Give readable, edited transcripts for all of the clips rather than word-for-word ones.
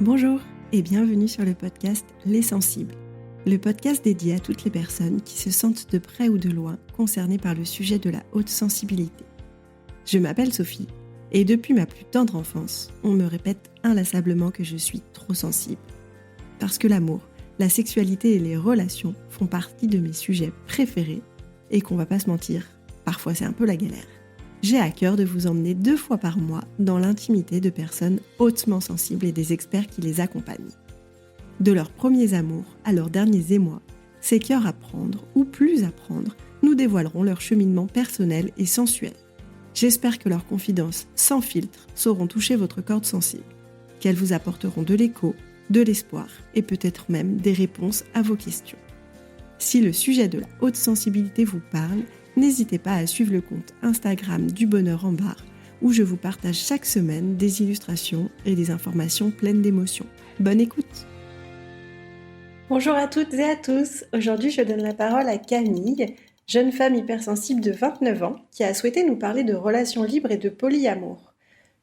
Bonjour et bienvenue sur le podcast Les Sensibles, le podcast dédié à toutes les personnes qui se sentent de près ou de loin concernées par le sujet de la haute sensibilité. Je m'appelle Sophie et depuis ma plus tendre enfance, on me répète inlassablement que je suis trop sensible. Parce que l'amour, la sexualité et les relations font partie de mes sujets préférés et qu'on va pas se mentir, parfois c'est un peu la galère. J'ai à cœur de vous emmener 2 fois par mois dans l'intimité de personnes hautement sensibles et des experts qui les accompagnent. De leurs premiers amours à leurs derniers émois, ces cœurs à prendre ou plus à prendre nous dévoileront leur cheminement personnel et sensuel. J'espère que leurs confidences sans filtre sauront toucher votre corde sensible, qu'elles vous apporteront de l'écho, de l'espoir et peut-être même des réponses à vos questions. Si le sujet de la haute sensibilité vous parle, n'hésitez pas à suivre le compte Instagram du Bonheur en Barre, où je vous partage chaque semaine des illustrations et des informations pleines d'émotions. Bonne écoute! Bonjour à toutes et à tous. Aujourd'hui, je donne la parole à Camille, jeune femme hypersensible de 29 ans, qui a souhaité nous parler de relations libres et de polyamour.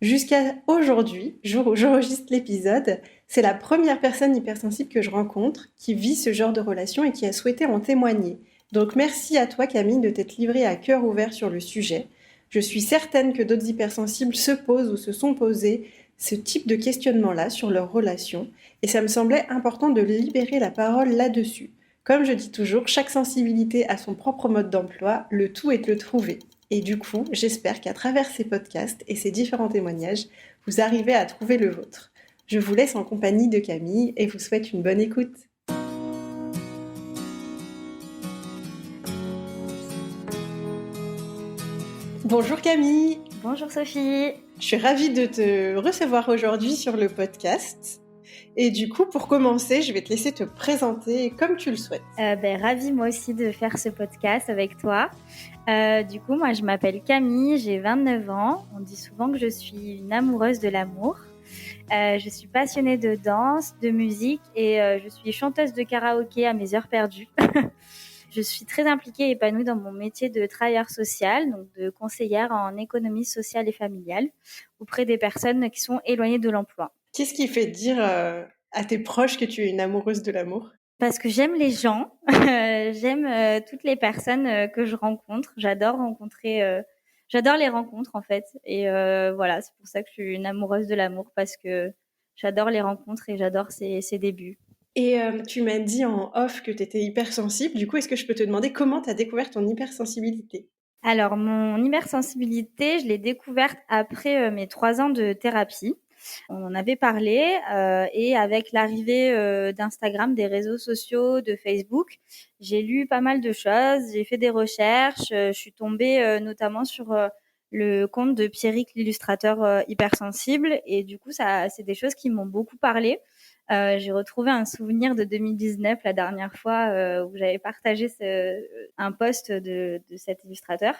Jusqu'à aujourd'hui, jour où j'enregistre l'épisode, c'est la première personne hypersensible que je rencontre qui vit ce genre de relation et qui a souhaité en témoigner. Donc merci à toi Camille de t'être livrée à cœur ouvert sur le sujet. Je suis certaine que d'autres hypersensibles se posent ou se sont posés ce type de questionnement-là sur leur relation et ça me semblait important de libérer la parole là-dessus. Comme je dis toujours, chaque sensibilité a son propre mode d'emploi, le tout est de le trouver. Et du coup, j'espère qu'à travers ces podcasts et ces différents témoignages, vous arrivez à trouver le vôtre. Je vous laisse en compagnie de Camille et vous souhaite une bonne écoute. Bonjour Camille. Bonjour Sophie. Je suis ravie de te recevoir aujourd'hui sur le podcast. Et du coup, pour commencer, je vais te laisser te présenter comme tu le souhaites. Ravie moi aussi de faire ce podcast avec toi. Du coup, moi je m'appelle Camille, j'ai 29 ans. On dit souvent que je suis une amoureuse de l'amour. Je suis passionnée de danse, de musique et je suis chanteuse de karaoké à mes heures perdues. Je suis très impliquée et épanouie dans mon métier de travailleur social, donc de conseillère en économie sociale et familiale, auprès des personnes qui sont éloignées de l'emploi. Qu'est-ce qui fait dire à tes proches que tu es une amoureuse de l'amour ? Parce que j'aime les gens, j'aime toutes les personnes que je rencontre. J'adore les rencontres en fait. Et voilà, c'est pour ça que je suis une amoureuse de l'amour parce que j'adore les rencontres et j'adore ces débuts. Et tu m'as dit en off que tu étais hypersensible. Du coup, est-ce que je peux te demander comment tu as découvert ton hypersensibilité ? Alors, mon hypersensibilité, je l'ai découverte après mes 3 ans de thérapie. On en avait parlé et avec l'arrivée d'Instagram, des réseaux sociaux, de Facebook, j'ai lu pas mal de choses, j'ai fait des recherches, je suis tombée notamment sur le compte de Pierrick, l'illustrateur hypersensible et du coup, ça, c'est des choses qui m'ont beaucoup parlé. J'ai retrouvé un souvenir de 2019 la dernière fois où j'avais partagé un post de cet illustrateur.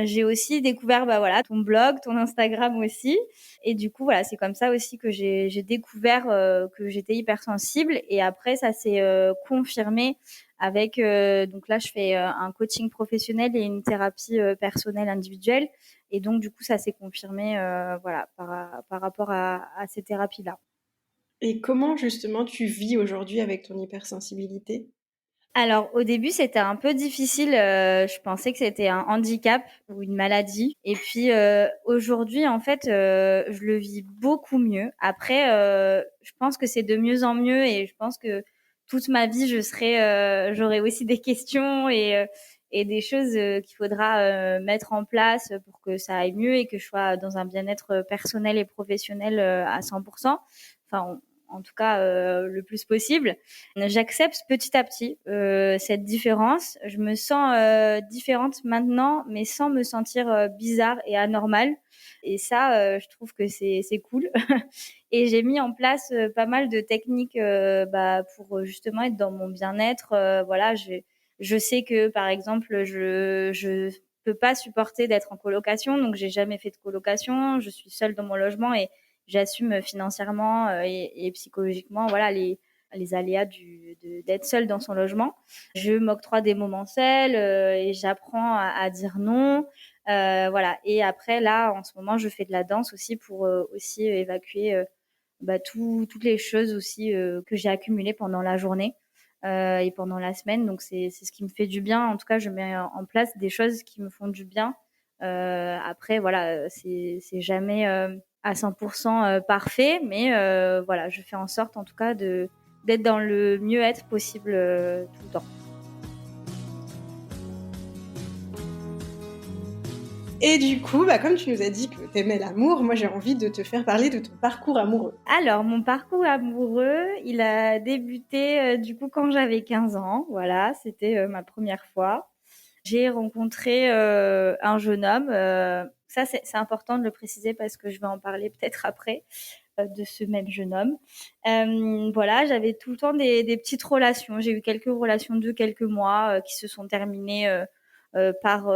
J'ai aussi découvert ton blog, ton Instagram aussi. Et du coup, voilà, c'est comme ça aussi que j'ai découvert que j'étais hypersensible. Et après, ça s'est confirmé avec donc là, je fais un coaching professionnel et une thérapie personnelle individuelle. Et donc, du coup, ça s'est confirmé par rapport à ces thérapies-là. Et comment justement tu vis aujourd'hui avec ton hypersensibilité ? Alors au début, c'était un peu difficile, je pensais que c'était un handicap ou une maladie et puis, aujourd'hui, en fait, je le vis beaucoup mieux. Après, je pense que c'est de mieux en mieux et je pense que toute ma vie, j'aurai aussi des questions et des choses, qu'il faudra, mettre en place pour que ça aille mieux et que je sois dans un bien-être, personnel et professionnel, à 100%. Enfin, en tout cas, le plus possible. J'accepte petit à petit cette différence. Je me sens différente maintenant, mais sans me sentir bizarre et anormale. Et ça, je trouve que c'est cool. Et j'ai mis en place pas mal de techniques pour justement être dans mon bien-être. Voilà, je sais que par exemple, je peux pas supporter d'être en colocation, donc j'ai jamais fait de colocation. Je suis seule dans mon logement et j'assume financièrement et psychologiquement, voilà, les aléas d'être seule dans son logement. Je m'octroie des moments seuls et j'apprends à dire non. Voilà. Et après, là, en ce moment, je fais de la danse aussi pour aussi évacuer toutes les choses aussi que j'ai accumulées pendant la journée et pendant la semaine. Donc c'est ce qui me fait du bien. En tout cas, je mets en place des choses qui me font du bien. Après, voilà, c'est jamais à 100% parfait, mais voilà, je fais en sorte en tout cas d'être dans le mieux-être possible tout le temps. Et du coup, comme tu nous as dit que tu aimais l'amour, moi j'ai envie de te faire parler de ton parcours amoureux. Alors, mon parcours amoureux, il a débuté du coup quand j'avais 15 ans. Voilà, c'était ma première fois. J'ai rencontré un jeune homme. Ça, c'est important de le préciser parce que je vais en parler peut-être après de ce même jeune homme. Voilà, j'avais tout le temps des petites relations. J'ai eu quelques relations de quelques mois qui se sont terminées par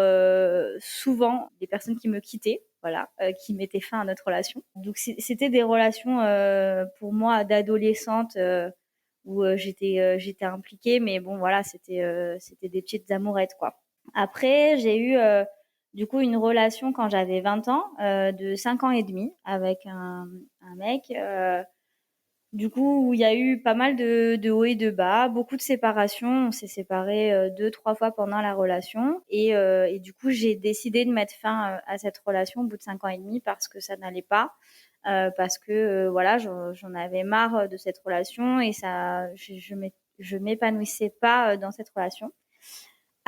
souvent des personnes qui me quittaient, voilà, qui mettaient fin à notre relation. Donc c'était des relations pour moi d'adolescente où j'étais impliquée, mais bon voilà, c'était des petites amourettes quoi. Après, j'ai eu du coup une relation quand j'avais 20 ans de 5 ans et demi avec un mec. Du coup, où il y a eu pas mal de hauts et de bas, beaucoup de séparations. On s'est séparés 2, 3 fois pendant la relation. Et du coup, j'ai décidé de mettre fin à cette relation au bout de 5 ans et demi parce que ça n'allait pas. Parce que voilà, j'en avais marre de cette relation et je m'épanouissais pas dans cette relation.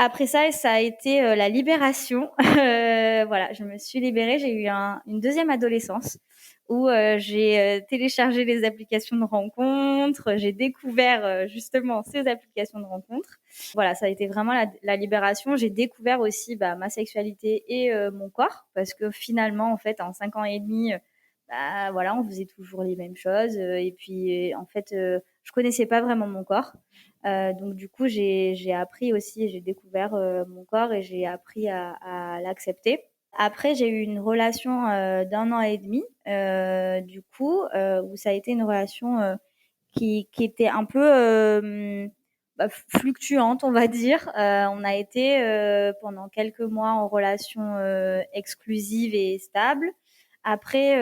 Après ça, ça a été la libération. Voilà, je me suis libérée. J'ai eu une deuxième adolescence où j'ai téléchargé les applications de rencontres. J'ai découvert justement ces applications de rencontres. Voilà, ça a été vraiment la libération. J'ai découvert aussi ma sexualité et mon corps parce que finalement, en fait, en 5 ans et demi, voilà, on faisait toujours les mêmes choses. Et puis, en fait, je connaissais pas vraiment mon corps. Donc du coup, j'ai appris aussi, j'ai découvert mon corps et j'ai appris à l'accepter. Après, j'ai eu une relation d'1 an et demi, du coup, où ça a été une relation qui était un peu fluctuante, on va dire. On a été pendant quelques mois en relation exclusive et stable. Après,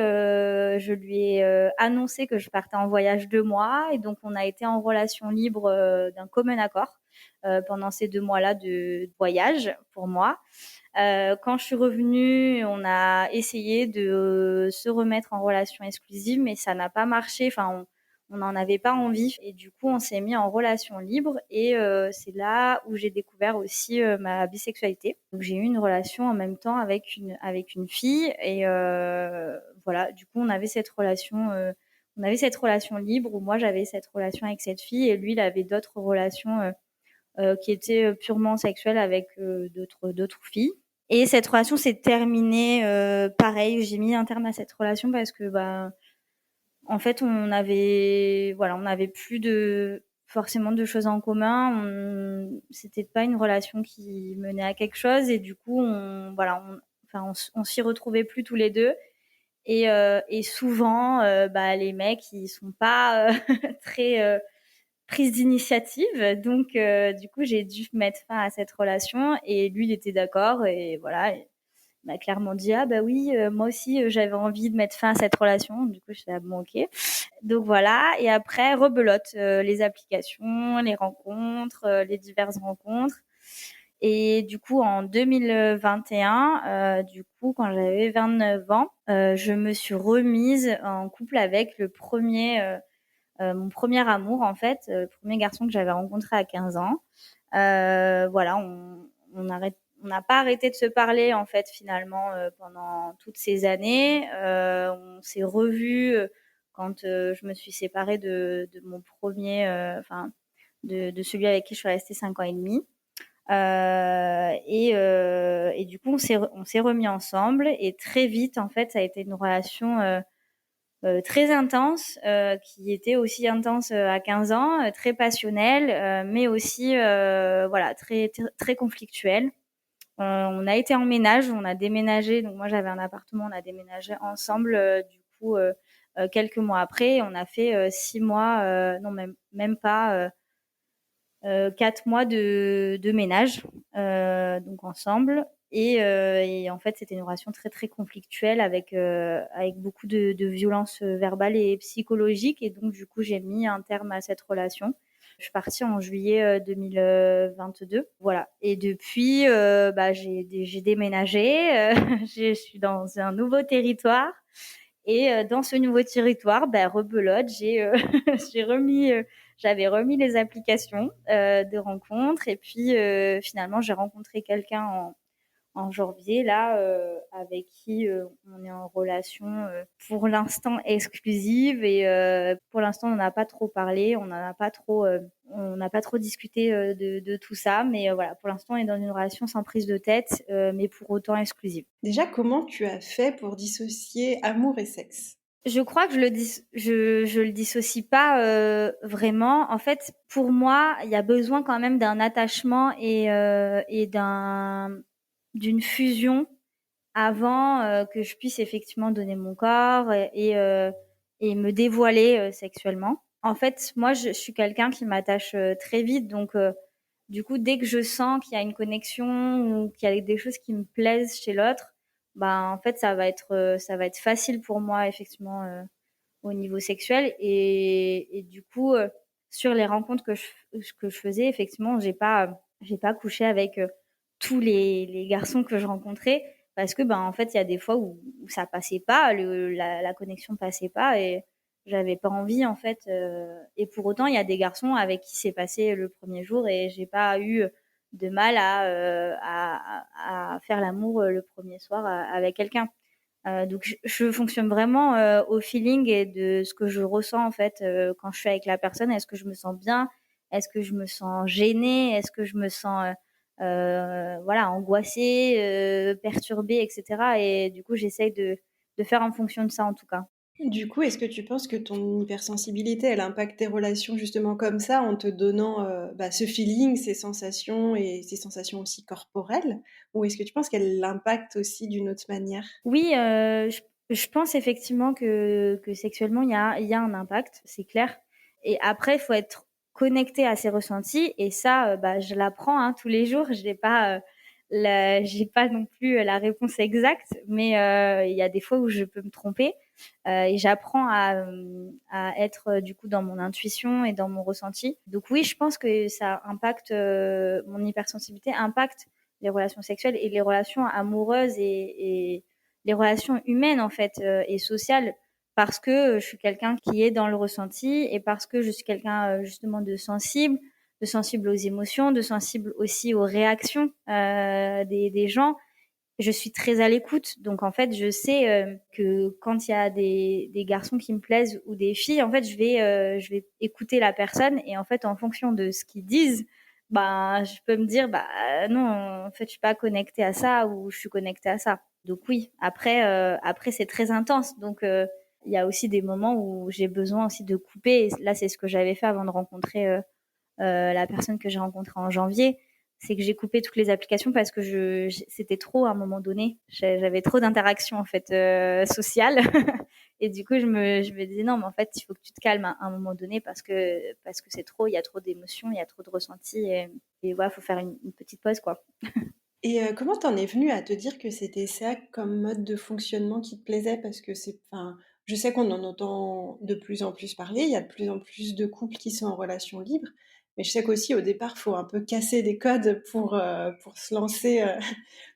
je lui ai annoncé que je partais en voyage 2 mois et donc on a été en relation libre d'un commun accord pendant ces 2 mois-là de voyage pour moi. Quand je suis revenue, on a essayé de se remettre en relation exclusive, mais ça n'a pas marché. Enfin, on n'en avait pas envie et du coup, on s'est mis en relation libre et c'est là où j'ai découvert aussi ma bisexualité. Donc, j'ai eu une relation en même temps avec une fille et voilà. Du coup, on avait cette relation libre où moi j'avais cette relation avec cette fille et lui il avait d'autres relations qui étaient purement sexuelles avec d'autres filles. Et cette relation s'est terminée pareil. J'ai mis un terme à cette relation parce que en fait on avait plus de forcément de choses en commun. C'était pas une relation qui menait à quelque chose et du coup on s'y retrouvait plus tous les deux. Et souvent, les mecs, ils sont pas très prise d'initiative. Donc, du coup, j'ai dû mettre fin à cette relation et lui, il était d'accord et voilà. Il m'a clairement dit, ah bah oui, moi aussi, j'avais envie de mettre fin à cette relation. Du coup, je suis bon, ok. Donc voilà. Et après, rebelote les applications, les rencontres, les diverses rencontres. Et du coup, en 2021, du coup, quand j'avais 29 ans, je me suis remise en couple avec mon premier amour en fait, le premier garçon que j'avais rencontré à 15 ans. Voilà, on n'a pas arrêté de se parler en fait finalement pendant toutes ces années. On s'est revus quand je me suis séparée de mon premier, enfin de celui avec qui je suis restée 5 ans et demi. Et du coup, on s'est remis ensemble et très vite, en fait, ça a été une relation très intense, qui était aussi intense à 15 ans, très passionnelle, mais aussi voilà très conflictuelle. On a été en ménage, on a déménagé. Donc moi j'avais un appartement, on a déménagé ensemble. Du coup, quelques mois après, on a fait 6 mois, non même pas. 4 mois de ménage, donc ensemble. Et en fait, c'était une relation très, très conflictuelle avec beaucoup de violences verbales et psychologiques. Et donc, du coup, j'ai mis un terme à cette relation. Je suis partie en juillet 2022. Voilà. Et depuis, j'ai déménagé. Je suis dans un nouveau territoire. Et dans ce nouveau territoire, rebelote, j'avais remis les applications de rencontres. Et puis, finalement, j'ai rencontré quelqu'un en janvier, là, avec qui on est en relation pour l'instant exclusive. Et pour l'instant, on n'a pas trop parlé, on n'a pas trop discuté de tout ça. Mais voilà, pour l'instant, on est dans une relation sans prise de tête, mais pour autant exclusive. Déjà, comment tu as fait pour dissocier amour et sexe? Je crois que je le dissocie pas vraiment. En fait, pour moi, il y a besoin quand même d'un attachement et d'une fusion avant que je puisse effectivement donner mon corps et me dévoiler sexuellement. En fait, moi, je suis quelqu'un qui m'attache très vite, donc du coup, dès que je sens qu'il y a une connexion ou qu'il y a des choses qui me plaisent chez l'autre, en fait, ça va être facile pour moi effectivement au niveau sexuel. Et du coup, sur les rencontres que je faisais, effectivement, j'ai pas couché avec tous les garçons que je rencontrais parce que, en fait, il y a des fois où ça passait pas, la connexion passait pas et j'avais pas envie, en fait. Et pour autant, il y a des garçons avec qui c'est passé le premier jour et j'ai pas eu de mal à faire l'amour le premier soir avec quelqu'un. Donc je fonctionne vraiment au feeling et de ce que je ressens en fait quand je suis avec la personne. Est-ce que je me sens bien? Est-ce que je me sens gênée? Est-ce que je me sens voilà, angoissée, perturbée, etc. Et du coup, j'essaye de faire en fonction de ça en tout cas. Du coup, est-ce que tu penses que ton hypersensibilité, elle impacte tes relations justement comme ça, en te donnant, ce feeling, ces sensations et ces sensations aussi corporelles? Ou est-ce que tu penses qu'elle l'impacte aussi d'une autre manière? Oui, je pense effectivement que sexuellement, il y a un impact, c'est clair. Et après, il faut être connecté à ses ressentis et ça, je l'apprends, hein, tous les jours. J'ai pas non plus la réponse exacte, mais il y a des fois où je peux me tromper, et j'apprends à être, du coup, dans mon intuition et dans mon ressenti. Donc oui, je pense que ça impacte, mon hypersensibilité impacte les relations sexuelles et les relations amoureuses et les relations humaines en fait et sociales parce que je suis quelqu'un qui est dans le ressenti et parce que je suis quelqu'un justement de sensible aux émotions, de sensible aussi aux réactions des gens. Je suis très à l'écoute, donc en fait je sais que quand il y a des garçons qui me plaisent ou des filles, en fait je vais écouter la personne et en fait en fonction de ce qu'ils disent, je peux me dire non, en fait je suis pas connectée à ça ou je suis connectée à ça. Donc oui, après c'est très intense. Donc il y a aussi des moments où j'ai besoin aussi de couper. Et là, c'est ce que j'avais fait avant de rencontrer la personne que j'ai rencontrée en janvier. C'est que j'ai coupé toutes les applications parce que c'était trop à un moment donné. J'avais trop d'interactions en fait sociales. Et du coup, je me disais non, mais en fait, il faut que tu te calmes à un moment donné parce que c'est trop, il y a trop d'émotions, il y a trop de ressentis et voilà, faut faire une petite pause quoi. Et comment t'en es venue à te dire que c'était ça comme mode de fonctionnement qui te plaisait? Parce que je sais qu'on en entend de plus en plus parler, il y a de plus en plus de couples qui sont en relation libre, mais je sais qu'aussi au départ, faut un peu casser des codes pour se lancer,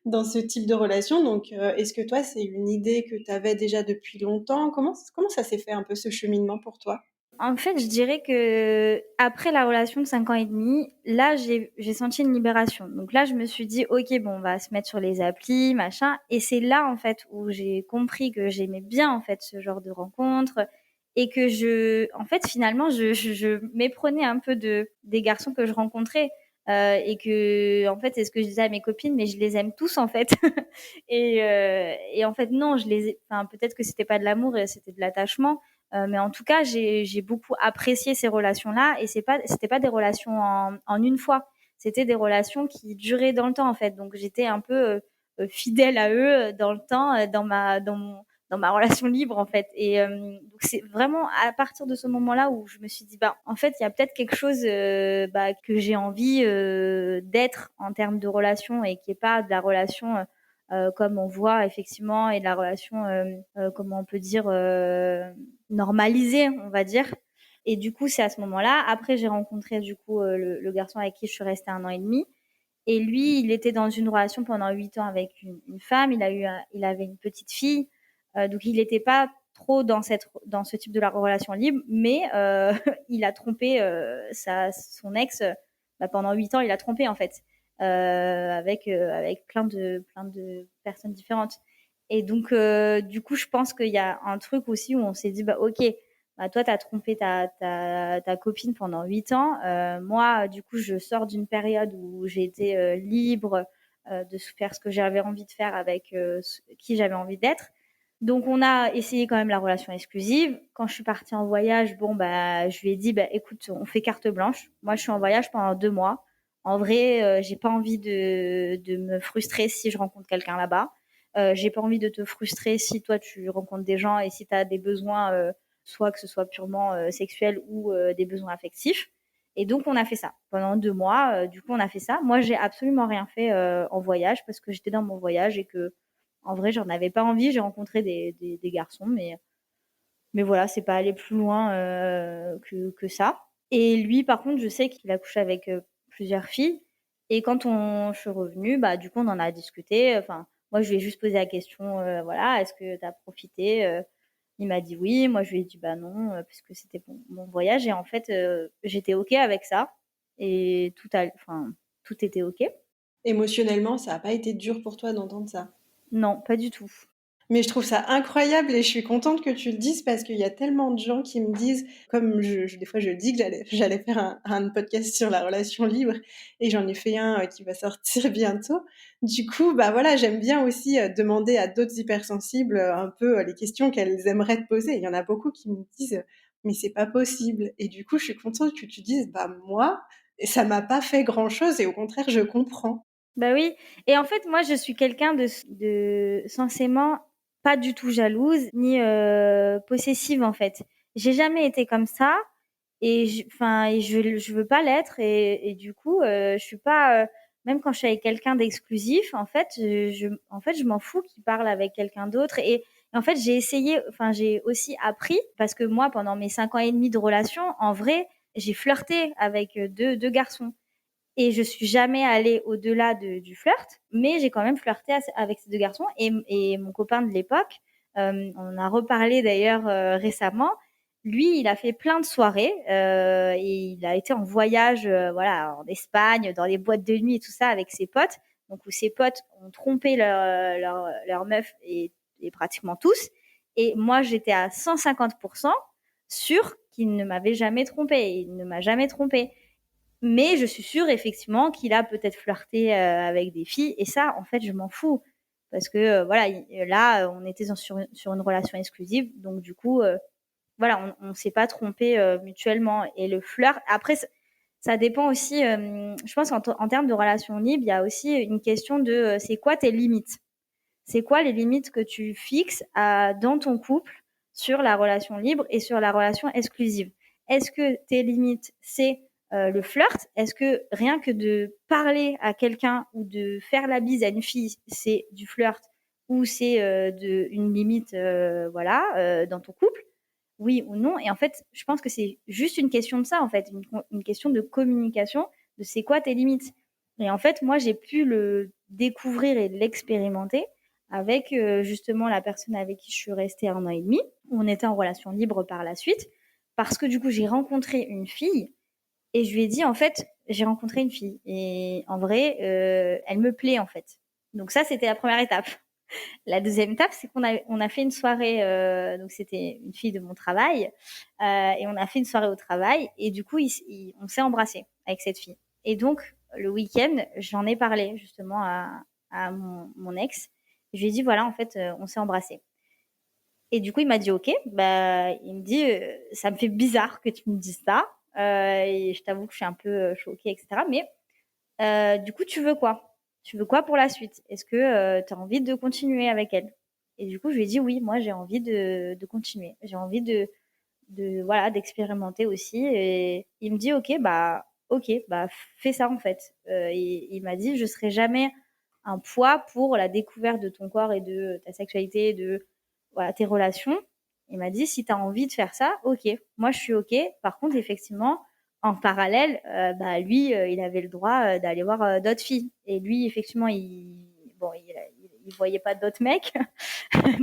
dans ce type de relation. Donc est-ce que toi, c'est une idée que tu avais déjà depuis longtemps? Comment ça s'est fait un peu ce cheminement pour toi? En fait, je dirais que après la relation de 5 ans et demi, là, j'ai senti une libération. Donc là, je me suis dit: «OK, bon, on va se mettre sur les applis, machin» et c'est là, en fait, où j'ai compris que j'aimais bien, en fait, ce genre de rencontres et que en fait, finalement, je méprenais un peu des garçons que je rencontrais, et que en fait, c'est ce que je disais à mes copines: «Mais je les aime tous, en fait» et en fait, non, enfin, peut-être que c'était pas de l'amour et c'était de l'attachement, mais en tout cas, j'ai beaucoup apprécié ces relations-là et c'était pas des relations en une fois. C'était des relations qui duraient dans le temps, en fait. Donc j'étais un peu fidèle à eux dans le temps, dans ma relation libre en fait. Et donc c'est vraiment à partir de ce moment-là où je me suis dit bah en fait il y a peut-être quelque chose que j'ai envie d'être en termes de relation et qui est pas de la relation comme on voit effectivement et de la relation comment on peut dire normalisée on va dire. Et du coup c'est à ce moment-là. Après j'ai rencontré du coup le garçon avec qui je suis restée 1 an et demi. Et lui, il était dans une relation pendant 8 ans avec une femme. Il avait une petite fille. Donc, il n'était pas trop dans ce type de la relation libre, mais il a trompé son ex. Pendant 8 ans, il a trompé en fait, avec plein de personnes différentes. Et donc, du coup, je pense qu'il y a un truc aussi où on s'est dit, bah, ok, bah, toi, tu as trompé ta copine pendant 8 ans. Moi, du coup, je sors d'une période où j'ai été libre de faire ce que j'avais envie de faire avec qui j'avais envie d'être. Donc, on a essayé quand même la relation exclusive. Quand je suis partie en voyage, bon, bah, je lui ai dit, bah, écoute, on fait carte blanche. Moi, je suis en voyage pendant 2 mois. En vrai, j'ai pas envie de me frustrer si je rencontre quelqu'un là-bas. J'ai pas envie de te frustrer si toi, tu rencontres des gens et si tu as des besoins soit que ce soit purement sexuel ou des besoins affectifs. Et donc, on a fait ça pendant 2 mois. Du coup, on a fait ça. Moi, j'ai absolument rien fait en voyage parce que j'étais dans mon voyage et que, en vrai, j'en avais pas envie. J'ai rencontré des garçons, mais voilà, c'est pas aller plus loin que ça. Et lui, par contre, je sais qu'il a couché avec plusieurs filles. Et quand je suis revenue, bah, du coup, on en a discuté. Enfin, moi, je lui ai juste posé la question, voilà, est-ce que tu as profité Il m'a dit oui. Moi, je lui ai dit bah non, parce que c'était mon voyage. Et en fait, j'étais OK avec ça. Et tout était OK. Émotionnellement, ça n'a pas été dur pour toi d'entendre ça. Non, pas du tout. Mais je trouve ça incroyable et je suis contente que tu le dises parce qu'il y a tellement de gens qui me disent, comme des fois je dis que j'allais faire un podcast sur la relation libre et j'en ai fait un qui va sortir bientôt. Du coup, bah voilà, j'aime bien aussi demander à d'autres hypersensibles un peu les questions qu'elles aimeraient te poser. Il y en a beaucoup qui me disent, mais c'est pas possible. Et du coup, je suis contente que tu dises, bah moi, ça m'a pas fait grand-chose et au contraire, je comprends. Bah oui. Et en fait, moi, je suis quelqu'un de censément pas du tout jalouse ni possessive en fait. J'ai jamais été comme ça et je veux pas l'être et du coup, je suis pas même quand je suis avec quelqu'un d'exclusif, en fait, je m'en fous qu'il parle avec quelqu'un d'autre et en fait, j'ai aussi appris parce que moi, pendant mes 5 ans et demi de relation, en vrai, j'ai flirté avec deux garçons. Et je suis jamais allée au-delà du flirt, mais j'ai quand même flirté avec ces deux garçons. Et mon copain de l'époque, on en a reparlé d'ailleurs récemment. Lui, il a fait plein de soirées et il a été en voyage, voilà, en Espagne, dans les boîtes de nuit et tout ça avec ses potes. Donc où ses potes ont trompé leur meuf et pratiquement tous. Et moi, j'étais à 150% sûre qu'il ne m'avait jamais trompé. Il ne m'a jamais trompé. Mais je suis sûre effectivement qu'il a peut-être flirté avec des filles et ça, en fait, je m'en fous parce que voilà, là, on était sur une relation exclusive, donc du coup, voilà, on s'est pas trompé mutuellement. Et le flirt, après, ça dépend aussi. Je pense en termes de relation libre, il y a aussi une question de c'est quoi tes limites? C'est quoi les limites que tu fixes dans ton couple sur la relation libre et sur la relation exclusive? Est-ce que tes limites, c'est le flirt? Est-ce que rien que de parler à quelqu'un ou de faire la bise à une fille, c'est du flirt ou c'est une limite voilà, dans ton couple? Oui ou non? Et en fait, je pense que c'est juste une question de ça, en fait, une question de communication, de c'est quoi tes limites. Et en fait, moi, j'ai pu le découvrir et l'expérimenter avec justement la personne avec qui je suis restée 1 an et demi. On était en relation libre par la suite parce que du coup, j'ai rencontré une fille et je lui ai dit, en fait, j'ai rencontré une fille et en vrai, elle me plaît en fait. Donc ça, c'était la première étape. La deuxième étape, c'est qu'on a fait une soirée, donc c'était une fille de mon travail, et on a fait une soirée au travail, et du coup, on s'est embrassé avec cette fille. Et donc, le week-end, j'en ai parlé justement à mon ex. Je lui ai dit, voilà, en fait, on s'est embrassé. Et du coup, il m'a dit, ok, bah, il me dit, ça me fait bizarre que tu me dises ça, et je t'avoue que je suis un peu choquée, etc. Mais du coup, tu veux quoi? Tu veux quoi pour la suite? Est-ce que tu as envie de continuer avec elle? Et du coup, je lui ai dit oui, moi j'ai envie de continuer. J'ai envie voilà, d'expérimenter aussi. Et il me dit ok, bah fais ça en fait. Et il m'a dit je serai jamais un poids pour la découverte de ton corps et de ta sexualité, de voilà, tes relations. Il m'a dit si tu as envie de faire ça, ok. Moi je suis ok. Par contre, effectivement, en parallèle, bah lui, il avait le droit d'aller voir d'autres filles. Et lui, effectivement, il voyait pas d'autres mecs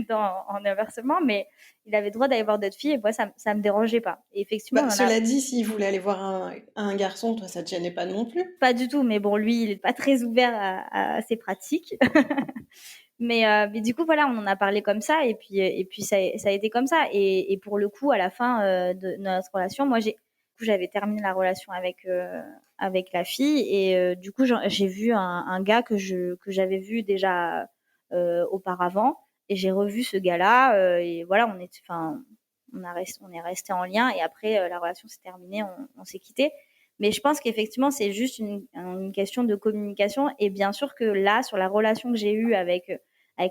en inversement, mais il avait le droit d'aller voir d'autres filles et moi, ça me dérangeait pas. Et effectivement, on Bah, en a cela dit, s'il voulait aller voir un garçon, toi, ça te gênait pas non plus? pas du tout, mais bon, lui, il est pas très ouvert à ces pratiques. Mais du coup, voilà, on en a parlé comme ça et puis ça a été comme ça. Et pour le coup, à la fin de notre relation, j'avais terminé la relation avec la fille et du coup, j'ai vu un gars que j'avais vu déjà auparavant et j'ai revu ce gars-là et voilà, on est resté en lien et après la relation s'est terminée, on s'est quitté. Mais je pense qu'effectivement, c'est juste une question de communication. Et bien sûr que là, sur la relation que j'ai eue avec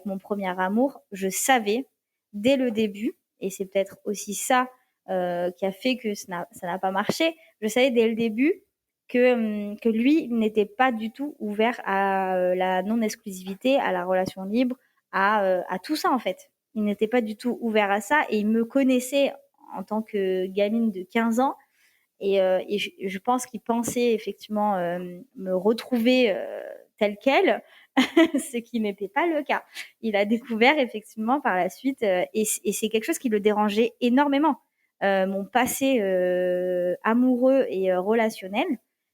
mon premier amour, je savais dès le début, et c'est peut-être aussi ça qui a fait que ça n'a pas marché, je savais dès le début que lui n'était pas du tout ouvert à la non-exclusivité, à la relation libre, à tout ça en fait. Il n'était pas du tout ouvert à ça et il me connaissait en tant que gamine de 15 ans et je pense qu'il pensait effectivement me retrouver telle quelle, ce qui n'était pas le cas. Il a découvert effectivement par la suite, et c'est quelque chose qui le dérangeait énormément. Mon passé amoureux et relationnel,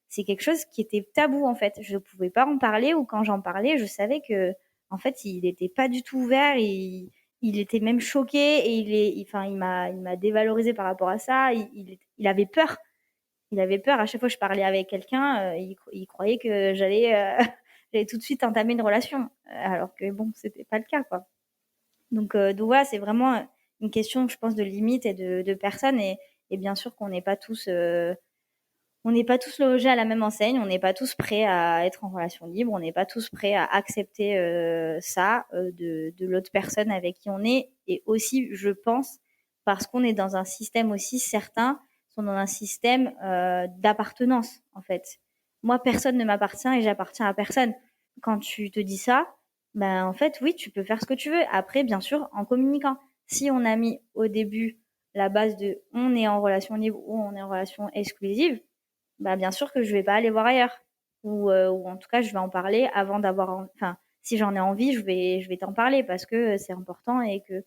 c'est quelque chose qui était tabou en fait. Je ne pouvais pas en parler ou quand j'en parlais, je savais que en fait, il n'était pas du tout ouvert. Il était même choqué et il m'a dévalorisé par rapport à ça. Il avait peur. Il avait peur. À chaque fois que je parlais avec quelqu'un, il croyait que j'allais tout de suite entamer une relation. Alors que bon, c'était pas le cas, quoi. Donc voilà, c'est vraiment une question, je pense, de limite et de personnes. Et bien sûr qu'on n'est pas tous, on n'est pas tous logés à la même enseigne. On n'est pas tous prêts à être en relation libre. On n'est pas tous prêts à accepter ça de l'autre personne avec qui on est. Et aussi, je pense, parce qu'on est dans un système aussi, certains sont dans un système d'appartenance, en fait. Moi, personne ne m'appartient et j'appartiens à personne. Quand tu te dis ça, ben en fait, oui, tu peux faire ce que tu veux. Après, bien sûr, en communiquant. Si on a mis au début la base de on est en relation libre ou on est en relation exclusive, bah bien sûr que je vais pas aller voir ailleurs. Ou en tout cas, je vais en parler avant enfin, si j'en ai envie, je vais t'en parler parce que c'est important et que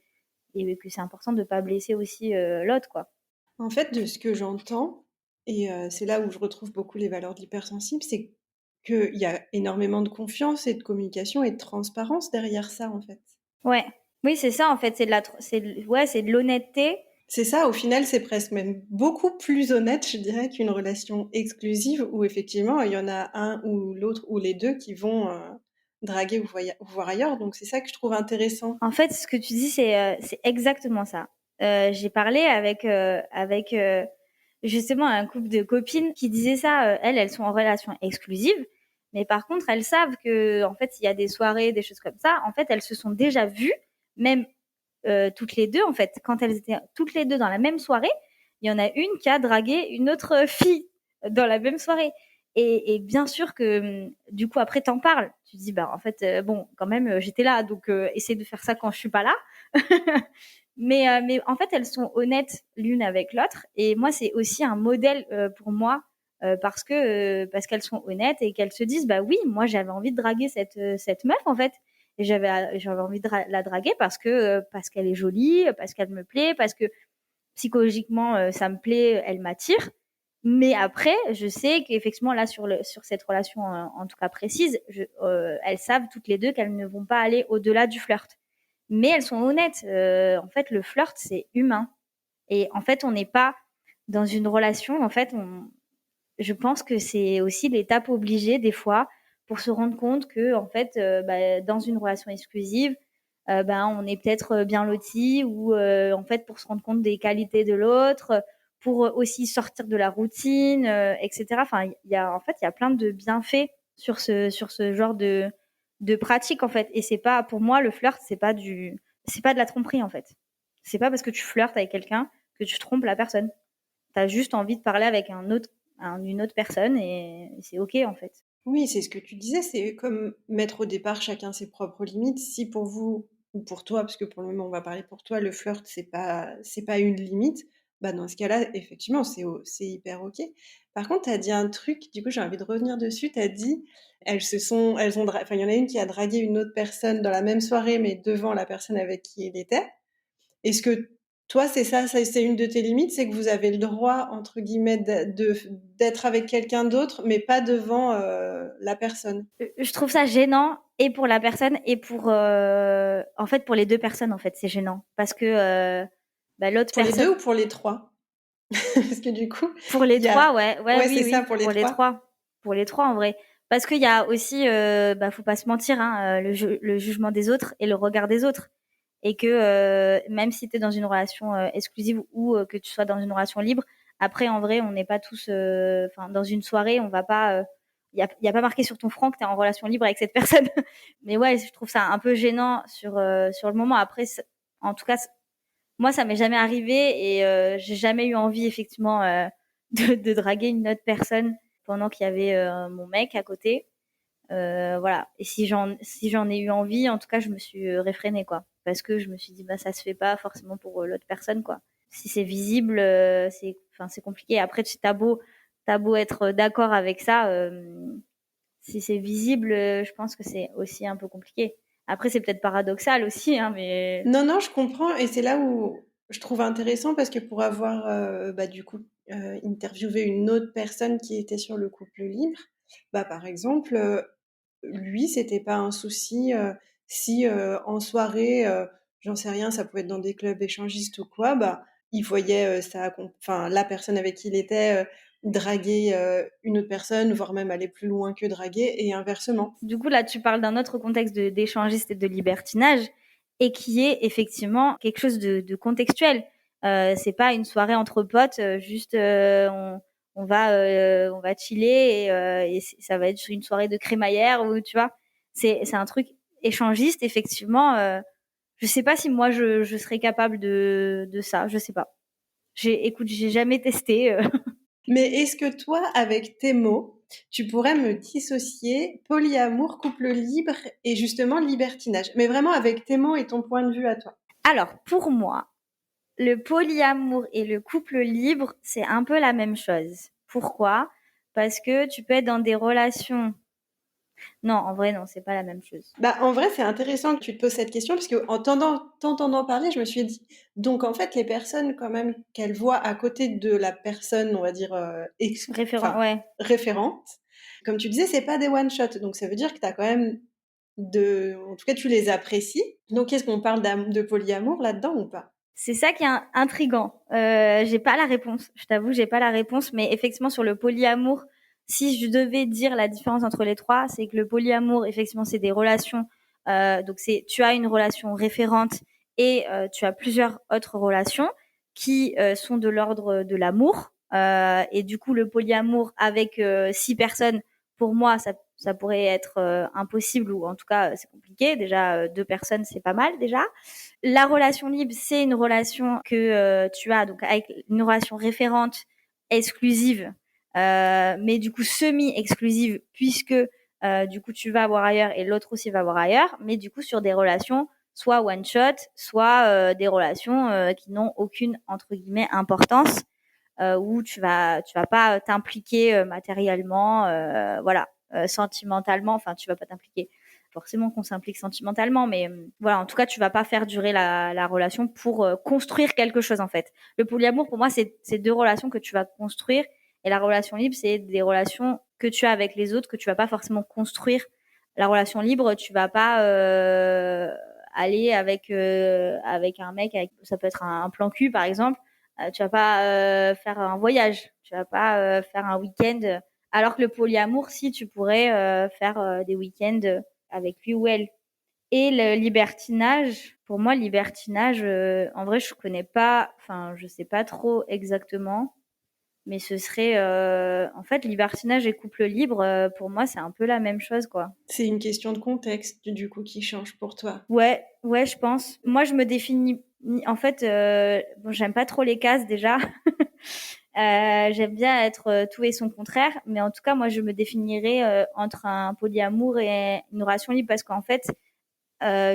c'est important de pas blesser aussi l'autre, quoi. En fait, de ce que j'entends, et c'est là où je retrouve beaucoup les valeurs de l'hypersensible, c'est qu'il y a énormément de confiance et de communication et de transparence derrière ça, en fait. Ouais. Oui, c'est ça, en fait. Ouais, c'est de l'honnêteté. C'est ça, au final, c'est presque même beaucoup plus honnête, je dirais, qu'une relation exclusive où effectivement, il y en a un ou l'autre ou les deux qui vont draguer ou voir ailleurs. Donc c'est ça que je trouve intéressant. En fait, ce que tu dis, c'est exactement ça. J'ai parlé avec justement un couple de copines qui disaient ça. Elles sont en relation exclusive, mais par contre, elles savent que en fait, il y a des soirées, des choses comme ça. En fait, elles se sont déjà vues, même toutes les deux. En fait, quand elles étaient toutes les deux dans la même soirée, il y en a une qui a dragué une autre fille dans la même soirée. Et bien sûr que du coup après t'en parles, tu te dis bah en fait bon quand même j'étais là donc essaie de faire ça quand je suis pas là. Mais en fait elles sont honnêtes l'une avec l'autre et moi c'est aussi un modèle pour moi parce qu'elles sont honnêtes et qu'elles se disent bah oui moi j'avais envie de draguer cette meuf en fait et j'avais envie de la draguer parce qu'elle est jolie, parce qu'elle me plaît, parce que psychologiquement ça me plaît, elle m'attire. Mais après, je sais qu'effectivement, là, sur cette relation, en tout cas précise, elles savent toutes les deux qu'elles ne vont pas aller au-delà du flirt. Mais elles sont honnêtes. En fait, le flirt, c'est humain. Et en fait, on n'est pas dans une relation. En fait, je pense que c'est aussi l'étape obligée, des fois, pour se rendre compte que, en fait, bah, dans une relation exclusive, ben, on est peut-être bien loti ou, en fait, pour se rendre compte des qualités de l'autre, pour aussi sortir de la routine, etc. Enfin, en fait, il y a plein de bienfaits sur ce genre de pratique, en fait. Et c'est pas, pour moi, le flirt, c'est pas de la tromperie en fait. C'est pas parce que tu flirtes avec quelqu'un que tu trompes la personne. T'as juste envie de parler avec une autre personne et c'est ok en fait. Oui, c'est ce que tu disais, c'est comme mettre au départ chacun ses propres limites. Si pour vous ou pour toi, parce que pour le moment on va parler pour toi, le flirt c'est pas une limite, bah dans ce cas-là, effectivement, c'est hyper OK. Par contre, tu as dit un truc, du coup j'ai envie de revenir dessus, tu as dit enfin il y en a une qui a dragué une autre personne dans la même soirée, mais devant la personne avec qui il était. Est-ce que toi, c'est une de tes limites, c'est que vous avez le droit, entre guillemets, d'être avec quelqu'un d'autre, mais pas devant la personne? Je trouve ça gênant et pour la personne et en fait pour les deux personnes en fait c'est gênant parce que l'autre Pour les deux personne ou pour les trois? Parce que du coup, pour les il y a... trois ouais Ouais, oui c'est ça, oui pour les trois. pour les trois en vrai parce qu'il y a aussi faut pas se mentir hein, le jugement des autres et le regard des autres et que même si tu es dans une relation exclusive ou que tu sois dans une relation libre, après en vrai on n'est pas tous dans une soirée on va pas y a pas marqué sur ton front que tu es en relation libre avec cette personne. Mais ouais, je trouve ça un peu gênant sur le moment. Après en tout cas moi ça m'est jamais arrivé et j'ai jamais eu envie effectivement de draguer une autre personne pendant qu'il y avait mon mec à côté. Voilà. Et si j'en ai eu envie, en tout cas, je me suis réfrénée, quoi. Parce que je me suis dit, bah, ça se fait pas forcément pour l'autre personne, quoi. Si c'est visible, c'est compliqué. Après, t'as beau être d'accord avec ça, si c'est visible, je pense que c'est aussi un peu compliqué. Après, c'est peut-être paradoxal aussi, hein, mais Non, non, je comprends, et c'est là où je trouve intéressant, parce que pour avoir, du coup, interviewé une autre personne qui était sur le couple libre, bah, par exemple, lui, c'était pas un souci, si, en soirée, j'en sais rien, ça pouvait être dans des clubs échangistes ou quoi, bah, il voyait, enfin, la personne avec qui il était, draguer, une autre personne, voire même aller plus loin que draguer, et inversement. du coup, là, tu parles d'un autre contexte d'échangiste et de libertinage, et qui est effectivement quelque chose de contextuel. C'est pas une soirée entre potes, juste on va chiller et ça va être une soirée de crémaillère ou tu vois, c'est un truc échangiste effectivement. Je sais pas si moi je serais capable de ça, je sais pas. J'ai jamais testé. Mais est-ce que toi, avec tes mots, tu pourrais me dissocier polyamour, couple libre et justement libertinage? Mais vraiment avec tes mots et ton point de vue à toi. Alors pour moi, le polyamour et le couple libre, c'est un peu la même chose. Pourquoi? Parce que tu peux être dans des relations. Non, en vrai, non, c'est pas la même chose. Bah, en vrai, c'est intéressant que tu te poses cette question, parce que en t'entendant parler, je me suis dit, donc en fait, les personnes quand même qu'elles voient à côté de la personne, on va dire, Référent, enfin, ouais. référente, comme tu disais, c'est pas des one-shot. Donc ça veut dire que tu as quand même en tout cas, tu les apprécies. Donc est-ce qu'on parle de polyamour là-dedans ou pas? C'est ça qui est intriguant. J'ai pas la réponse. Je t'avoue, j'ai pas la réponse. Mais effectivement, sur le polyamour, si je devais dire la différence entre les trois, c'est que le polyamour, effectivement, c'est des relations. Donc tu as une relation référente et tu as plusieurs autres relations qui sont de l'ordre de l'amour. Et du coup, le polyamour avec 6 personnes, pour moi, ça pourrait être impossible ou en tout cas c'est compliqué. Déjà, 2 personnes, c'est pas mal déjà. La relation libre, c'est une relation que tu as donc avec une relation référente exclusive, mais du coup semi-exclusive puisque du coup tu vas voir ailleurs et l'autre aussi va voir ailleurs, mais du coup sur des relations soit one shot, soit des relations qui n'ont aucune entre guillemets importance, où tu vas pas t'impliquer matériellement, voilà, sentimentalement, enfin tu vas pas t'impliquer forcément qu'on s'implique sentimentalement, mais voilà, en tout cas, tu vas pas faire durer la relation pour construire quelque chose en fait. Le polyamour, pour moi, c'est deux relations que tu vas construire, et la relation libre, c'est des relations que tu as avec les autres que tu vas pas forcément construire. La relation libre, tu vas pas aller avec un mec, ça peut être un plan cul par exemple. Tu vas pas faire un voyage, tu vas pas faire un week-end. Alors que le polyamour, si tu pourrais faire des week-ends avec lui ou elle. Et le libertinage, pour moi, libertinage, en vrai, je connais pas, enfin, je sais pas trop exactement, Mais ce serait, en fait, libertinage et couple libre, pour moi, c'est un peu la même chose, quoi. C'est une question de contexte, du coup, qui change pour toi. Ouais, ouais, je pense. Moi, je me définis, en fait, bon, j'aime pas trop les cases déjà. J'aime bien être tout et son contraire, mais en tout cas, moi, je me définirais entre un polyamour et une relation libre parce qu'en fait,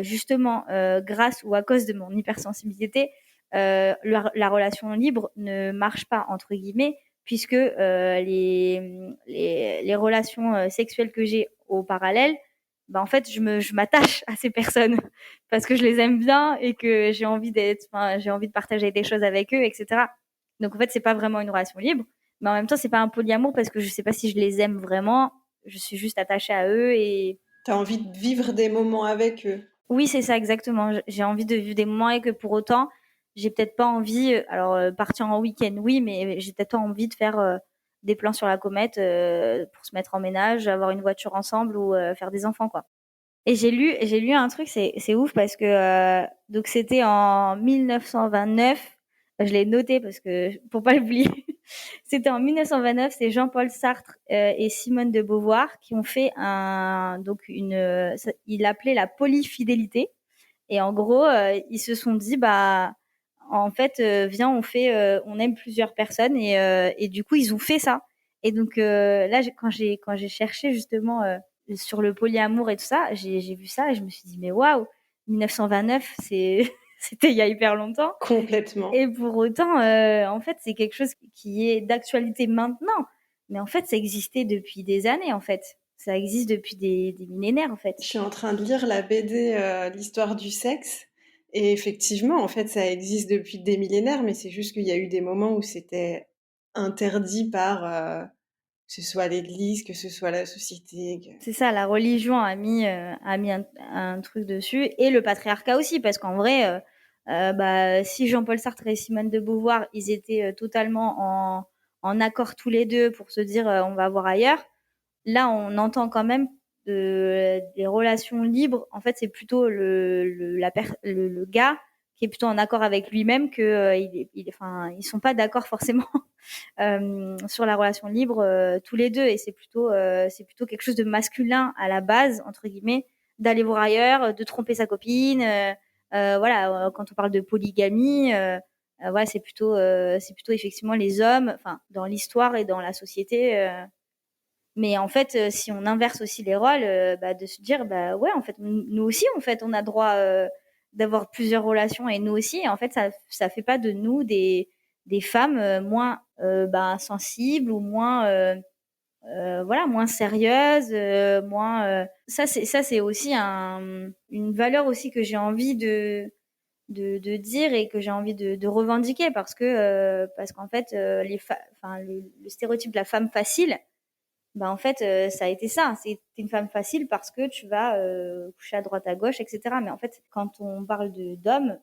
justement, grâce ou à cause de mon hypersensibilité, la relation libre ne marche pas, entre guillemets, puisque les relations sexuelles que j'ai au parallèle, bah, en fait, je m'attache à ces personnes parce que je les aime bien et que j'ai envie de partager des choses avec eux, etc. Donc, en fait, c'est pas vraiment une relation libre, mais en même temps, c'est pas un polyamour parce que je sais pas si je les aime vraiment. Je suis juste attachée à eux et T'as envie de vivre des moments avec eux. oui, c'est ça exactement. J'ai envie de vivre des moments et que pour autant, j'ai peut-être pas envie. Alors partir en week-end, oui, mais j'ai peut-être pas envie de faire des plans sur la comète pour se mettre en ménage, avoir une voiture ensemble ou faire des enfants, quoi. Et j'ai lu un truc, c'est ouf parce que donc c'était en 1929. Je l'ai noté parce que pour pas l'oublier. C'était en 1929, c'est Jean-Paul Sartre et Simone de Beauvoir qui ont fait il l'appelait la polyfidélité. Et en gros, ils se sont dit, bah, en fait, viens, on aime plusieurs personnes et du coup, ils ont fait ça. Et donc là, quand j'ai cherché justement sur le polyamour et tout ça, j'ai vu ça et je me suis dit, mais waouh, 1929, c'était il y a hyper longtemps. Complètement. Et pour autant, en fait, c'est quelque chose qui est d'actualité maintenant. Mais en fait, ça existait depuis des années, en fait. Ça existe depuis des millénaires, en fait. Je suis en train de lire la BD L'histoire du sexe. Et effectivement, en fait, ça existe depuis des millénaires, mais c'est juste qu'il y a eu des moments où c'était interdit par que ce soit l'Église, que ce soit la société. C'est ça, la religion a mis un truc dessus et le patriarcat aussi, parce qu'en vrai, bah, si Jean-Paul Sartre et Simone de Beauvoir, ils étaient totalement en accord tous les deux pour se dire on va voir ailleurs, là, on entend quand même des relations libres. En fait, c'est plutôt le gars qui est plutôt en accord avec lui-même que enfin, ils sont pas d'accord forcément sur la relation libre tous les deux. Et c'est plutôt quelque chose de masculin à la base entre guillemets, d'aller voir ailleurs, de tromper sa copine. Voilà, quand on parle de polygamie. Voilà, c'est plutôt effectivement les hommes, enfin dans l'histoire et dans la société, mais en fait, si on inverse aussi les rôles, bah, de se dire, bah ouais, en fait, nous aussi, en fait, on a droit d'avoir plusieurs relations et nous aussi, en fait, ça fait pas de nous des femmes moins bah, sensibles ou moins voilà, moins sérieuses, moins. Ça c'est aussi une valeur aussi que j'ai envie de dire et que j'ai envie de revendiquer parce qu'en fait, enfin, le stéréotype de la femme facile, bah en fait ça a été ça, c'est une femme facile parce que tu vas coucher à droite à gauche, etc. Mais en fait quand on parle de d'hommes,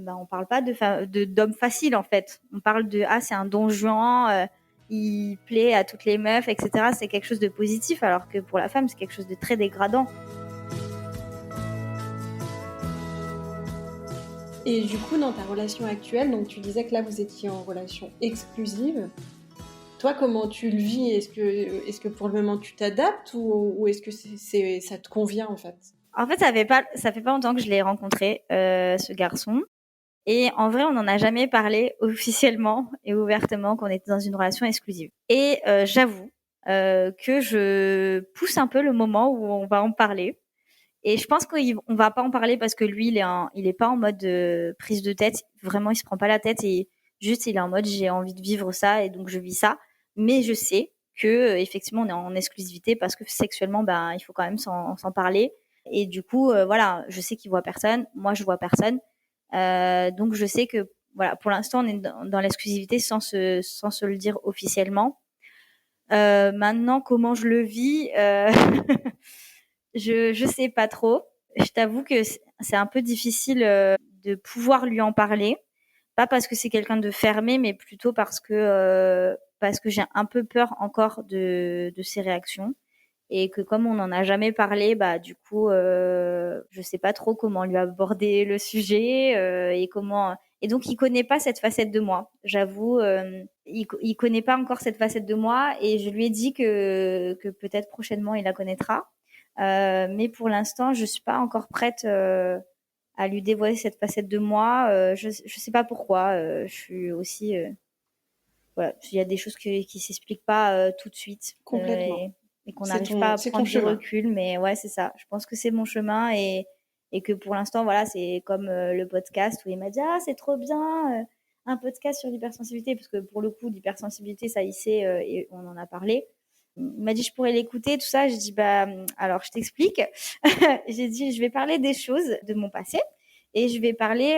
bah on parle pas d'homme facile, en fait, on parle de ah c'est un don Juan, il plaît à toutes les meufs, etc. C'est quelque chose de positif, alors que pour la femme c'est quelque chose de très dégradant. Et du coup, dans ta relation actuelle, donc tu disais que là, vous étiez en relation exclusive. Toi, comment tu le vis? Est-ce que pour le moment tu t'adaptes ou est-ce que ça te convient en fait? En fait ça fait pas longtemps que je l'ai rencontré, ce garçon. Et en vrai, on n'en a jamais parlé officiellement et ouvertement qu'on était dans une relation exclusive. Et j'avoue que je pousse un peu le moment où on va en parler. Et je pense qu'on va pas en parler parce que lui, il est pas en mode prise de tête. Vraiment, il se prend pas la tête et juste, il est en mode j'ai envie de vivre ça et donc je vis ça. Mais je sais que effectivement, on est en exclusivité parce que sexuellement, ben, il faut quand même s'en parler. Et du coup, voilà, je sais qu'il voit personne. Moi, je vois personne. Donc je sais que voilà, pour l'instant on est dans l'exclusivité sans se le dire officiellement. Maintenant comment je le vis, je sais pas trop. Je t'avoue que c'est un peu difficile de pouvoir lui en parler, pas parce que c'est quelqu'un de fermé, mais plutôt parce que j'ai un peu peur encore de ses réactions et que comme on n'en a jamais parlé, bah du coup, je sais pas trop comment lui aborder le sujet Et donc, il connaît pas cette facette de moi. J'avoue, il connaît pas encore cette facette de moi et je lui ai dit que peut-être prochainement, il la connaîtra. Mais pour l'instant, je suis pas encore prête à lui dévoiler cette facette de moi. Je sais pas pourquoi. Je suis aussi voilà, il y a des choses qui s'expliquent pas tout de suite et qu'on n'arrive pas à C'est ton prendre du chemin. recul. Mais ouais, c'est ça. Je pense que c'est mon chemin et que pour l'instant, voilà, c'est comme le podcast où il m'a dit ah c'est trop bien un podcast sur l'hypersensibilité parce que pour le coup l'hypersensibilité ça y sait et on en a parlé. Il m'a dit je pourrais l'écouter tout ça. J'ai dit bah alors je t'explique. J'ai dit je vais parler des choses de mon passé. Et je vais parler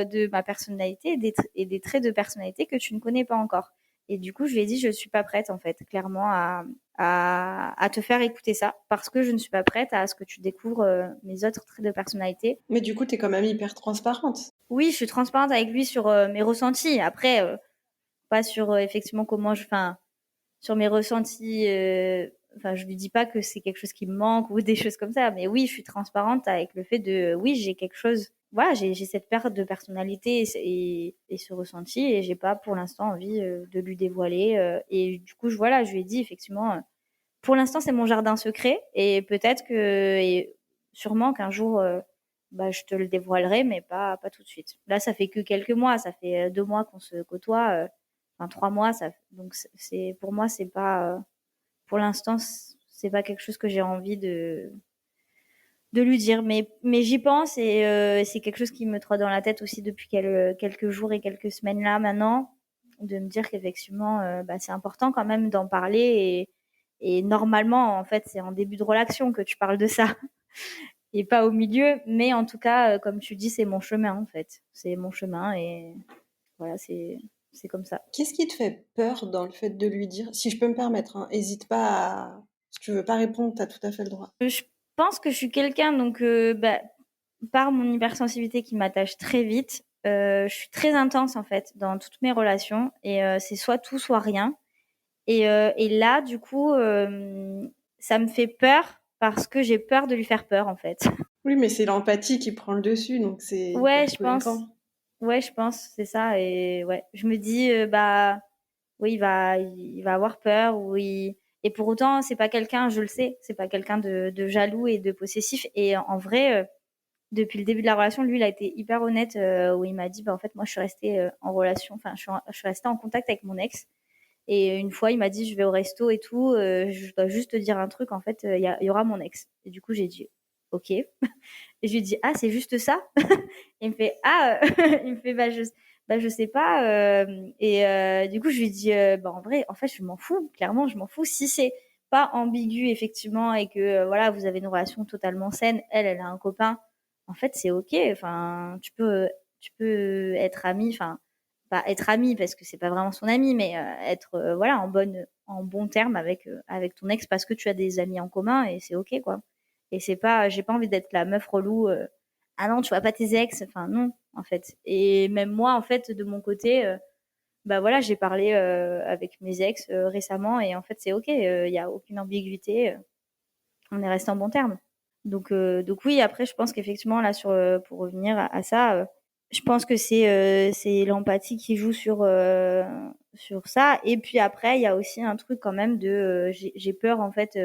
de ma personnalité et des traits de personnalité que tu ne connais pas encore. Et du coup, je lui ai dit, je suis pas prête, en fait, clairement, à te faire écouter ça, parce que je ne suis pas prête à ce que tu découvres mes autres traits de personnalité. Mais du coup, tu es quand même hyper transparente. Oui, je suis transparente avec lui sur mes ressentis. Après, pas sur effectivement comment enfin, sur mes ressentis. Enfin, je lui dis pas que c'est quelque chose qui me manque ou des choses comme ça, mais oui, je suis transparente avec le fait de, oui, j'ai quelque chose. Voilà, j'ai cette perte de personnalité et ce ressenti et j'ai pas pour l'instant envie de lui dévoiler. Et du coup, voilà, je lui ai dit effectivement, pour l'instant c'est mon jardin secret et peut-être que et sûrement qu'un jour, bah, je te le dévoilerai, mais pas tout de suite. Là, ça fait que quelques mois, ça fait 2 mois qu'on se côtoie. Enfin 3 mois, donc c'est pour moi c'est pas pour l'instant c'est pas quelque chose que j'ai envie de lui dire, mais j'y pense et c'est quelque chose qui me trotte dans la tête aussi depuis quelques jours et quelques semaines là maintenant, de me dire qu'effectivement bah, c'est important quand même d'en parler et normalement en fait c'est en début de relation que tu parles de ça et pas au milieu, mais en tout cas comme tu dis c'est mon chemin en fait, c'est mon chemin et voilà c'est comme ça. Qu'est-ce qui te fait peur dans le fait de lui dire? Si je peux me permettre, hein, hésite pas à si tu veux pas répondre, tu as tout à fait le droit. Je pense que je suis quelqu'un donc bah, par mon hypersensibilité qui m'attache très vite, je suis très intense en fait dans toutes mes relations et c'est soit tout soit rien et là du coup, ça me fait peur parce que j'ai peur de lui faire peur en fait. Oui, mais c'est l'empathie qui prend le dessus, donc c'est Ouais, hyper je pense. cohérent. Ouais, je pense, c'est ça et ouais, je me dis, bah, oui, il va avoir peur ou il et pour autant, c'est pas quelqu'un, je le sais, c'est pas quelqu'un de jaloux et de possessif et en vrai, depuis le début de la relation, lui, il a été hyper honnête où il m'a dit, bah en fait, moi, je suis restée en relation, enfin, je suis restée en contact avec mon ex. Et une fois, il m'a dit, je vais au resto et tout, je dois juste te dire un truc, en fait, il y aura mon ex. Et du coup, j'ai dit, ok. Et je lui ai dit, ah, c'est juste ça? Il me fait, ah, il me fait, bah, je sais pas. Et du coup, je lui ai dit, bah, en vrai, en fait, je m'en fous, clairement, je m'en fous. Si c'est pas ambigu, effectivement, et que, voilà, vous avez une relation totalement saine, elle a un copain, en fait, c'est ok. Enfin, tu peux être amie, enfin, pas être amie parce que c'est pas vraiment son ami, mais être, voilà, en bon terme avec ton ex parce que tu as des amis en commun et c'est ok, quoi. Et c'est pas, j'ai pas envie d'être la meuf relou. Ah non, tu vois pas tes ex. Enfin non, en fait. Et même moi, en fait, de mon côté, bah voilà, j'ai parlé avec mes ex récemment et en fait c'est ok. Il y a aucune ambiguïté. On est resté en bon terme. Donc oui. Après, je pense qu'effectivement là pour revenir à ça, je pense que c'est l'empathie qui joue sur ça. Et puis après, il y a aussi un truc quand même de j'ai peur en fait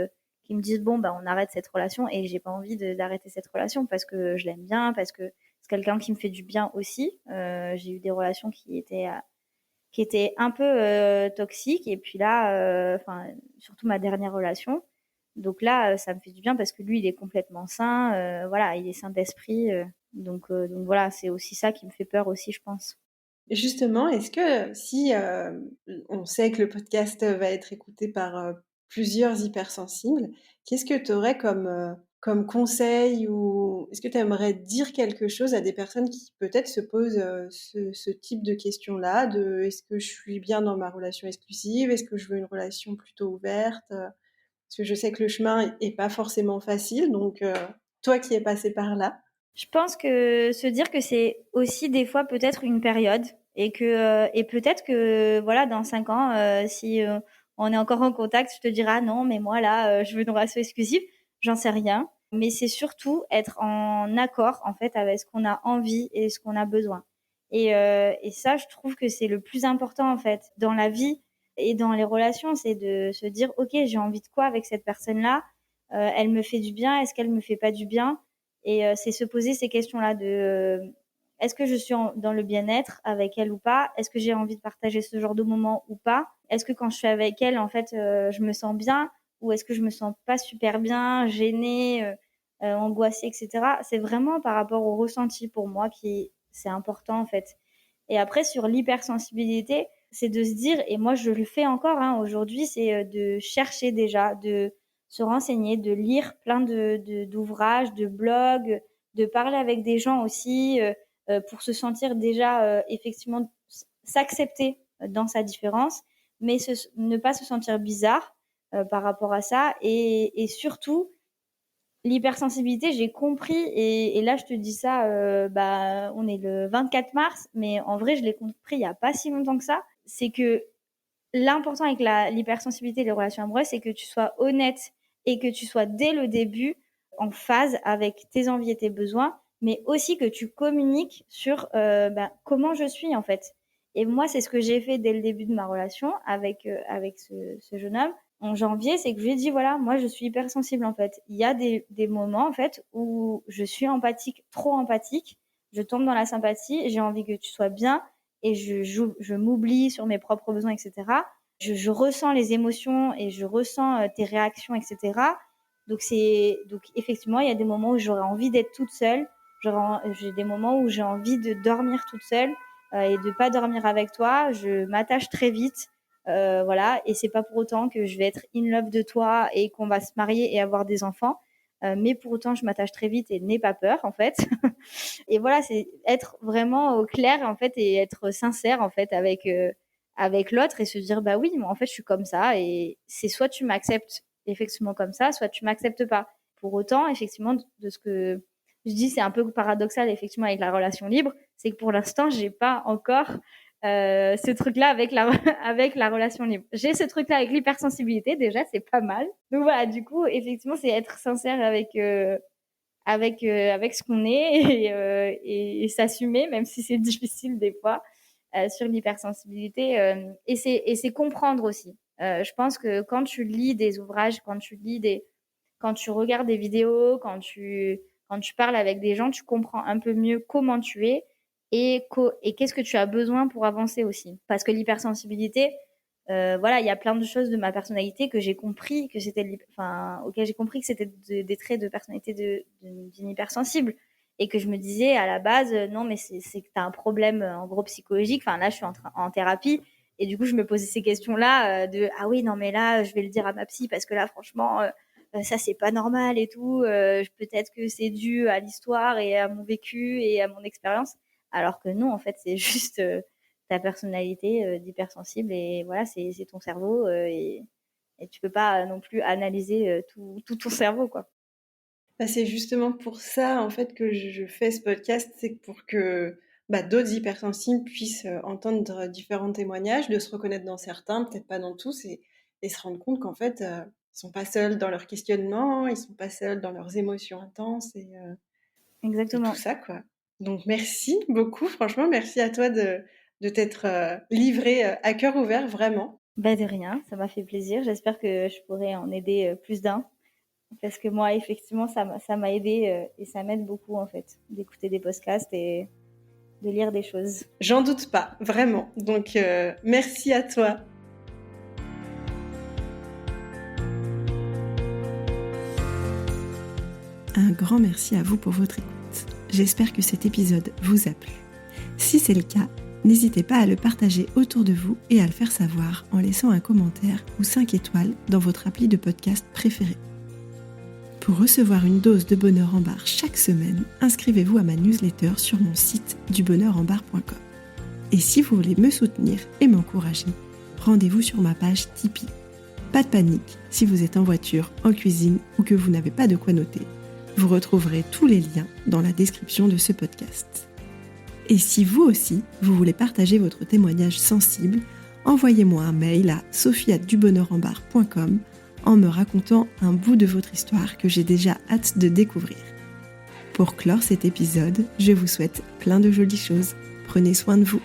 qu'ils me disent bon bah on arrête cette relation et j'ai pas envie d'arrêter cette relation parce que je l'aime bien, parce que c'est quelqu'un qui me fait du bien aussi. J'ai eu des relations qui étaient un peu toxiques et puis là, enfin surtout ma dernière relation. Donc là, ça me fait du bien parce que lui, il est complètement sain. Voilà, il est sain d'esprit. Donc voilà, c'est aussi ça qui me fait peur aussi, je pense. Et justement, est-ce que si on sait que le podcast va être écouté par plusieurs hypersensibles, qu'est-ce que tu aurais comme conseil ou est-ce que tu aimerais dire quelque chose à des personnes qui peut-être se posent ce type de questions-là, de est-ce que je suis bien dans ma relation exclusive, est-ce que je veux une relation plutôt ouverte, parce que je sais que le chemin est pas forcément facile, donc toi qui es passé par là. Je pense que se dire que c'est aussi des fois peut-être une période et peut-être que voilà dans 5 ans si on est encore en contact, je te dirai ah non mais moi là je veux une relation exclusive, j'en sais rien. Mais c'est surtout être en accord en fait avec ce qu'on a envie et ce qu'on a besoin. Et ça, je trouve que c'est le plus important, en fait, dans la vie et dans les relations, c'est de se dire, OK, j'ai envie de quoi avec cette personne-là? Elle me fait du bien? Est-ce qu'elle me fait pas du bien? Et c'est se poser ces questions-là est-ce que je suis dans le bien-être avec elle ou pas? Est-ce que j'ai envie de partager ce genre de moment ou pas? Est-ce que quand je suis avec elle, en fait, je me sens bien? Ou est-ce que je me sens pas super bien, gênée, angoissée, etc. C'est vraiment par rapport au ressenti pour moi qui c'est important en fait. Et après sur l'hypersensibilité, c'est de se dire, et moi je le fais encore aujourd'hui, c'est de chercher déjà, de se renseigner, de lire plein d'ouvrages, de blogs, de parler avec des gens aussi pour se sentir déjà effectivement s'accepter dans sa différence, mais ne pas se sentir bizarre par rapport à ça et surtout l'hypersensibilité, j'ai compris et là je te dis ça, on est le 24 mars, mais en vrai je l'ai compris il y a pas si longtemps que ça. C'est que l'important avec l'hypersensibilité et les relations amoureuses, c'est que tu sois honnête et que tu sois dès le début en phase avec tes envies et tes besoins, mais aussi que tu communiques sur comment je suis en fait. Et moi, c'est ce que j'ai fait dès le début de ma relation avec ce jeune homme en janvier, c'est que je lui ai dit, voilà, moi, je suis hypersensible, en fait. Il y a des moments, en fait, où je suis empathique, trop empathique. Je tombe dans la sympathie. J'ai envie que tu sois bien et je m'oublie sur mes propres besoins, etc. Je ressens les émotions et je ressens tes réactions, etc. Donc, effectivement, il y a des moments où j'aurais envie d'être toute seule. J'ai des moments où j'ai envie de dormir toute seule et de pas dormir avec toi. Je m'attache très vite. Voilà, et c'est pas pour autant que je vais être in love de toi et qu'on va se marier et avoir des enfants. Mais pour autant, je m'attache très vite et n'aie pas peur, en fait. Et voilà, c'est être vraiment au clair, en fait, et être sincère, en fait, avec l'autre et se dire, bah oui, moi, en fait, je suis comme ça et c'est soit tu m'acceptes effectivement comme ça, soit tu m'acceptes pas. Pour autant, effectivement, de ce que je dis, c'est un peu paradoxal, effectivement, avec la relation libre, c'est que pour l'instant, j'ai pas encore ce truc-là avec avec la relation libre. J'ai ce truc-là avec l'hypersensibilité, déjà, c'est pas mal. Donc voilà, du coup, effectivement, c'est être sincère avec ce qu'on est et s'assumer, même si c'est difficile des fois, sur l'hypersensibilité. Et c'est comprendre aussi. Je pense que quand tu lis des ouvrages, quand tu regardes des vidéos, quand tu parles avec des gens, tu comprends un peu mieux comment tu es et qu'est-ce que tu as besoin pour avancer aussi. Parce que l'hypersensibilité, voilà, il y a plein de choses de ma personnalité que j'ai compris que auquel j'ai compris que c'était des traits de personnalité d'une hypersensible et que je me disais à la base, non, mais c'est que tu as un problème en gros psychologique. Enfin, là, je suis en thérapie et du coup, je me posais ces questions-là ah oui, non, mais là, je vais le dire à ma psy parce que là, franchement, ça, c'est pas normal et tout. Peut-être que c'est dû à l'histoire et à mon vécu et à mon expérience. Alors que non, en fait, c'est juste ta personnalité d'hypersensible et voilà, c'est ton cerveau et tu peux pas non plus analyser tout ton cerveau, quoi. Bah, c'est justement pour ça, en fait, que je fais ce podcast, c'est pour que d'autres hypersensibles puissent entendre différents témoignages, de se reconnaître dans certains, peut-être pas dans tous, et se rendre compte qu'en fait, ils sont pas seuls dans leurs questionnements, ils sont pas seuls dans leurs émotions intenses et tout Exactement. ça, quoi. Donc merci beaucoup, franchement, merci à toi de t'être livré à cœur ouvert, vraiment. Bah de rien, ça m'a fait plaisir. J'espère que je pourrai en aider plus d'un. Parce que moi, effectivement, ça m'a aidé et ça m'aide beaucoup, en fait, d'écouter des podcasts et de lire des choses. J'en doute pas, vraiment. Donc merci à toi. Un grand merci à vous pour votre écoute. J'espère que cet épisode vous a plu. Si c'est le cas, n'hésitez pas à le partager autour de vous et à le faire savoir en laissant un commentaire ou 5 étoiles dans votre appli de podcast préféré. Pour recevoir une dose de bonheur en barre chaque semaine, inscrivez-vous à ma newsletter sur mon site dubonheurenbarre.com. Et si vous voulez me soutenir et m'encourager, rendez-vous sur ma page Tipeee. Pas de panique, si vous êtes en voiture, en cuisine ou que vous n'avez pas de quoi noter. Vous retrouverez tous les liens dans la description de ce podcast. Et si vous aussi, vous voulez partager votre témoignage sensible, envoyez-moi un mail à sophie@dubonheurenbarre.com en me racontant un bout de votre histoire que j'ai déjà hâte de découvrir. Pour clore cet épisode, je vous souhaite plein de jolies choses. Prenez soin de vous.